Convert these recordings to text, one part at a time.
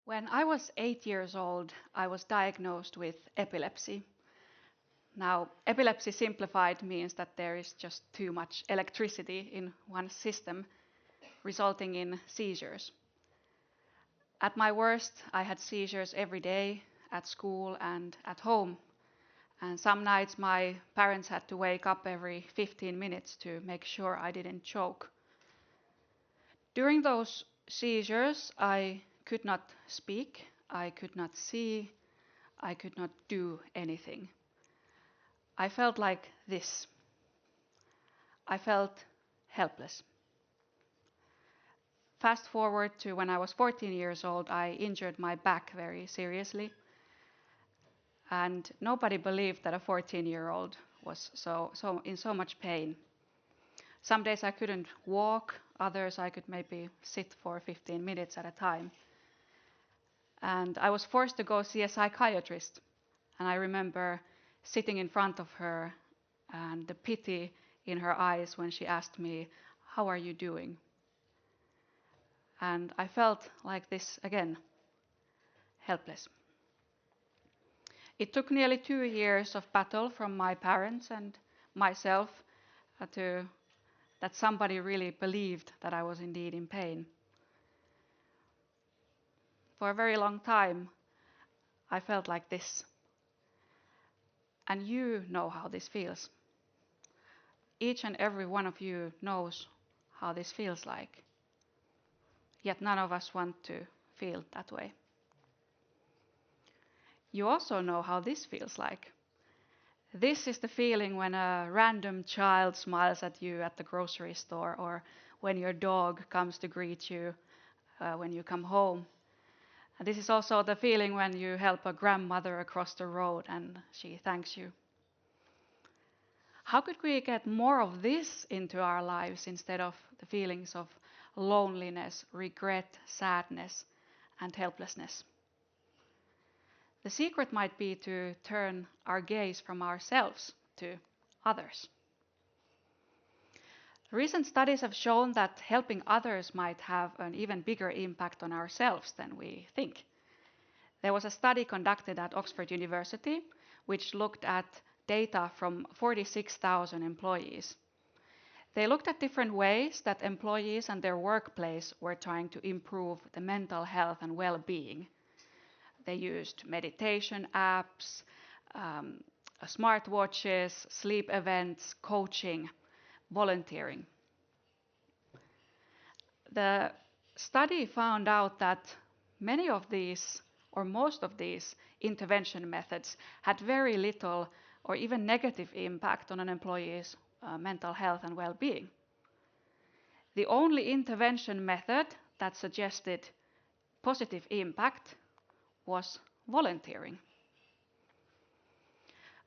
When I was 8 years old, I was diagnosed with epilepsy. Now, epilepsy simplified means that there is just too much electricity in one system, resulting in seizures. At my worst, I had seizures every day, at school and at home. And some nights my parents had to wake up every 15 minutes to make sure I didn't choke. During those seizures, I could not speak, I could not see, I could not do anything. I felt like this. I felt helpless. Fast forward to when I was 14 years old, I injured my back very seriously. And nobody believed that a 14-year-old was in so much pain. Some days I couldn't walk, others I could maybe sit for 15 minutes at a time. And I was forced to go see a psychiatrist. And I remember sitting in front of her and the pity in her eyes when she asked me, "How are you doing?" And I felt like this again, helpless. It took nearly 2 years of battle from my parents and myself that somebody really believed that I was indeed in pain. For a very long time, I felt like this. And you know how this feels. Each and every one of you knows how this feels like. Yet none of us want to feel that way. You also know how this feels like. This is the feeling when a random child smiles at you at the grocery store, or when your dog comes to greet you when you come home. And this is also the feeling when you help a grandmother across the road and she thanks you. How could we get more of this into our lives instead of the feelings of loneliness, regret, sadness, and helplessness? The secret might be to turn our gaze from ourselves to others. Recent studies have shown that helping others might have an even bigger impact on ourselves than we think. There was a study conducted at Oxford University which looked at data from 46,000 employees. They looked at different ways that employees and their workplace were trying to improve the mental health and well-being. They used meditation apps, smartwatches, sleep events, coaching, volunteering. The study found out that many of these, or most of these intervention methods had very little or even negative impact on an employee's mental health and well-being. The only intervention method that suggested positive impact was volunteering.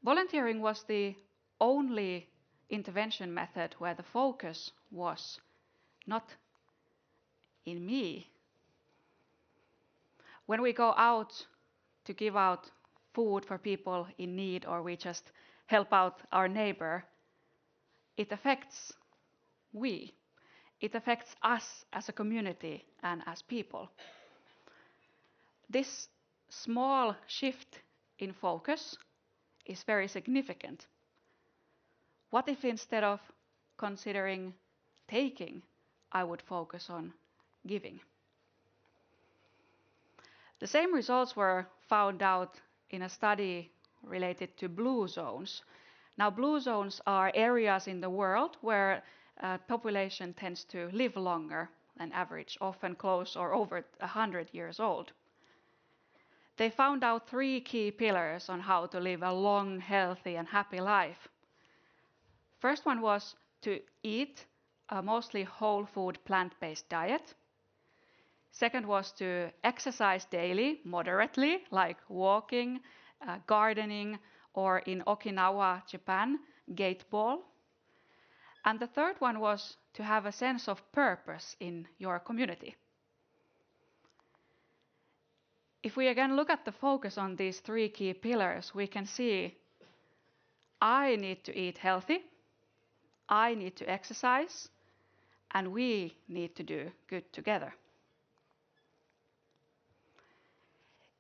Volunteering was the only intervention method where the focus was not in me. When we go out to give out food for people in need, or we just help out our neighbor, it affects we. It affects us as a community and as people. This small shift in focus is very significant. What if instead of considering taking, I would focus on giving? The same results were found out in a study related to blue zones. Now, blue zones are areas in the world where population tends to live longer than average, often close or over 100 years old. They found out 3 key pillars on how to live a long, healthy, and happy life. First one was to eat a mostly whole food, plant-based diet. Second was to exercise daily, moderately, like walking, gardening, or in Okinawa, Japan, gait ball. And the third one was to have a sense of purpose in your community. If we again look at the focus on these 3 key pillars, we can see I need to eat healthy, I need to exercise, and we need to do good together.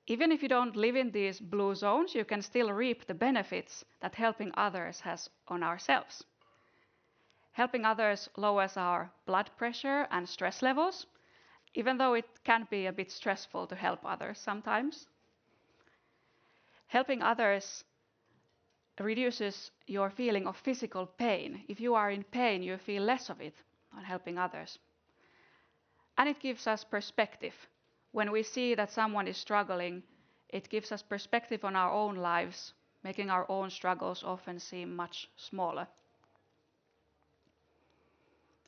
Even if you don't live in these blue zones, you can still reap the benefits that helping others has on ourselves. Helping others lowers our blood pressure and stress levels, even though it can be a bit stressful to help others sometimes. Helping others reduces your feeling of physical pain. If you are in pain, you feel less of it on helping others. And it gives us perspective. When we see that someone is struggling, it gives us perspective on our own lives, making our own struggles often seem much smaller.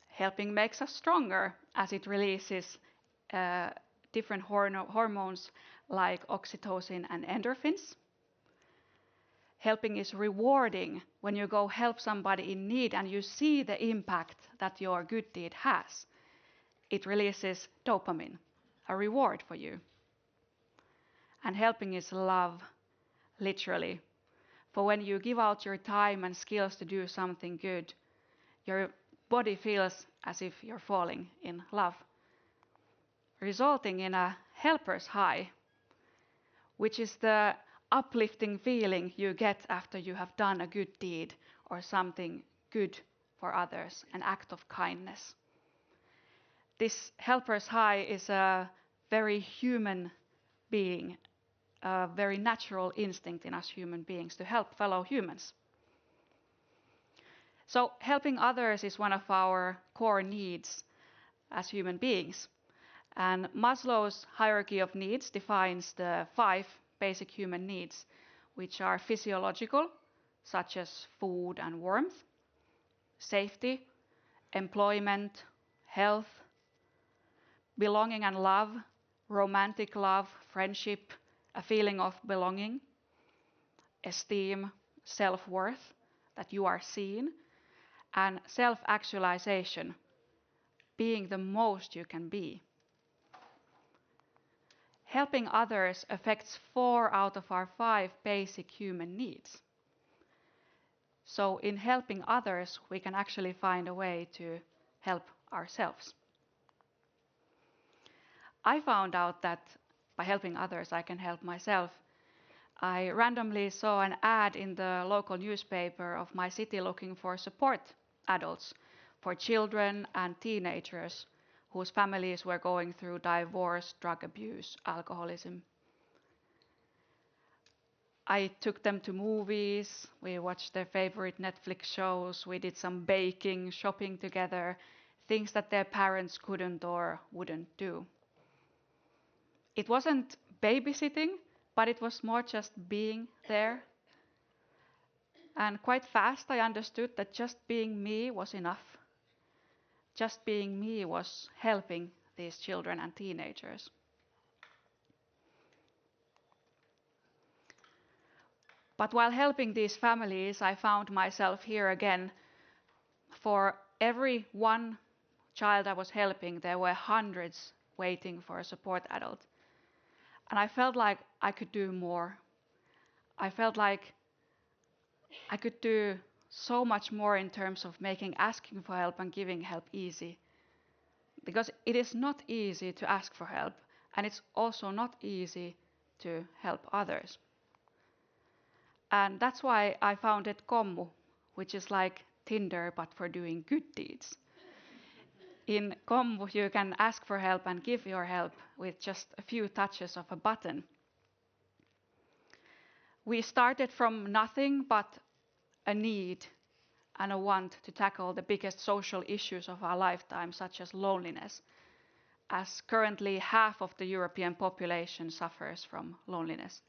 Helping makes us stronger as it releases different hormones like oxytocin and endorphins. Helping is rewarding when you go help somebody in need and you see the impact that your good deed has. It releases dopamine, a reward for you. And helping is love, literally. For when you give out your time and skills to do something good, your body feels as if you're falling in love, resulting in a helper's high, which is the uplifting feeling you get after you have done a good deed or something good for others, an act of kindness. This helper's high is a very human being, a very natural instinct in us human beings to help fellow humans. So helping others is one of our core needs as human beings. And Maslow's hierarchy of needs defines the 5 basic human needs, which are physiological, such as food and warmth, safety, employment, health, belonging and love, romantic love, friendship, a feeling of belonging, esteem, self-worth, that you are seen, and self-actualization, being the most you can be. Helping others affects 4 out of our 5 basic human needs. So in helping others, we can actually find a way to help ourselves. I found out that by helping others, I can help myself. I randomly saw an ad in the local newspaper of my city looking for support adults for children and teenagers whose families were going through divorce, drug abuse, alcoholism. I took them to movies, we watched their favorite Netflix shows, we did some baking, shopping together, things that their parents couldn't or wouldn't do. It wasn't babysitting, but it was more just being there. And quite fast I understood that just being me was enough. Just being me was helping these children and teenagers. But while helping these families, I found myself here again. For every one child I was helping, there were hundreds waiting for a support adult. And I felt like I could do more. I felt like I could do so much more in terms of making asking for help and giving help easy. Because it is not easy to ask for help, and it's also not easy to help others. And that's why I founded Commu, which is like Tinder but for doing good deeds. In Commu, you can ask for help and give your help with just a few touches of a button. We started from nothing but a need and a want to tackle the biggest social issues of our lifetime, such as loneliness, as currently half of the European population suffers from loneliness,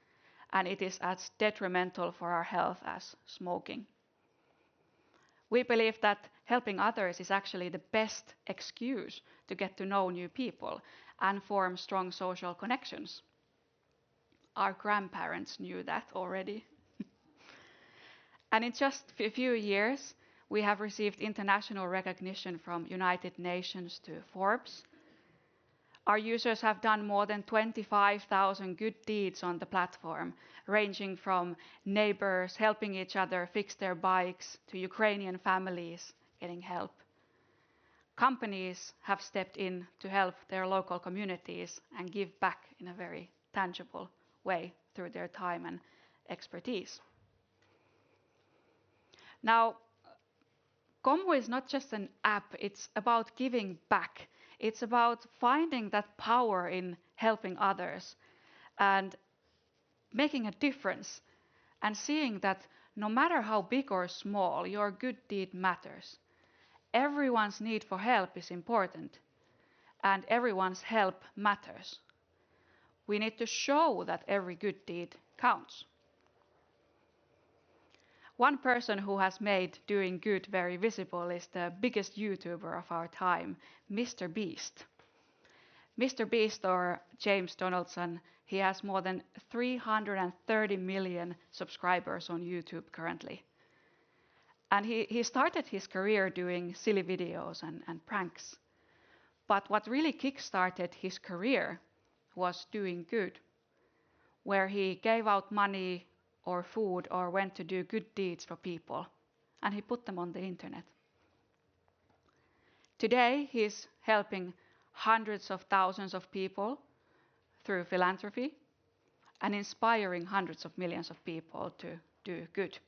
and it is as detrimental for our health as smoking. We believe that helping others is actually the best excuse to get to know new people and form strong social connections. Our grandparents knew that already. And in just a few years, we have received international recognition from United Nations to Forbes. Our users have done more than 25,000 good deeds on the platform, ranging from neighbors helping each other fix their bikes to Ukrainian families getting help. Companies have stepped in to help their local communities and give back in a very tangible way through their time and expertise. Now, Commu is not just an app, it's about giving back. It's about finding that power in helping others and making a difference and seeing that no matter how big or small, your good deed matters. Everyone's need for help is important, and everyone's help matters. We need to show that every good deed counts. One person who has made doing good very visible is the biggest YouTuber of our time, Mr. Beast. Mr. Beast, or James Donaldson, he has more than 330 million subscribers on YouTube currently. And he started his career doing silly videos and pranks. But what really kick-started his career was doing good, where he gave out money or food or went to do good deeds for people, and he put them on the internet. Today, he's helping hundreds of thousands of people through philanthropy and inspiring hundreds of millions of people to do good.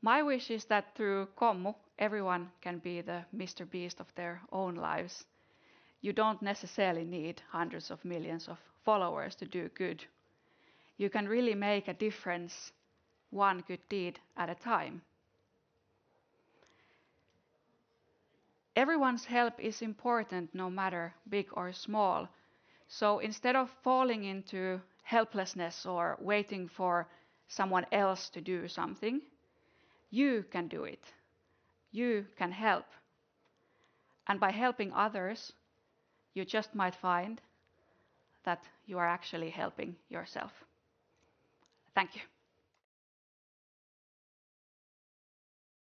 My wish is that through Commu, everyone can be the Mr. Beast of their own lives. You don't necessarily need hundreds of millions of followers to do good. You can really make a difference one good deed at a time. Everyone's help is important, no matter big or small. So instead of falling into helplessness or waiting for someone else to do something, you can do it. You can help. And by helping others, you just might find that you are actually helping yourself. Thank you.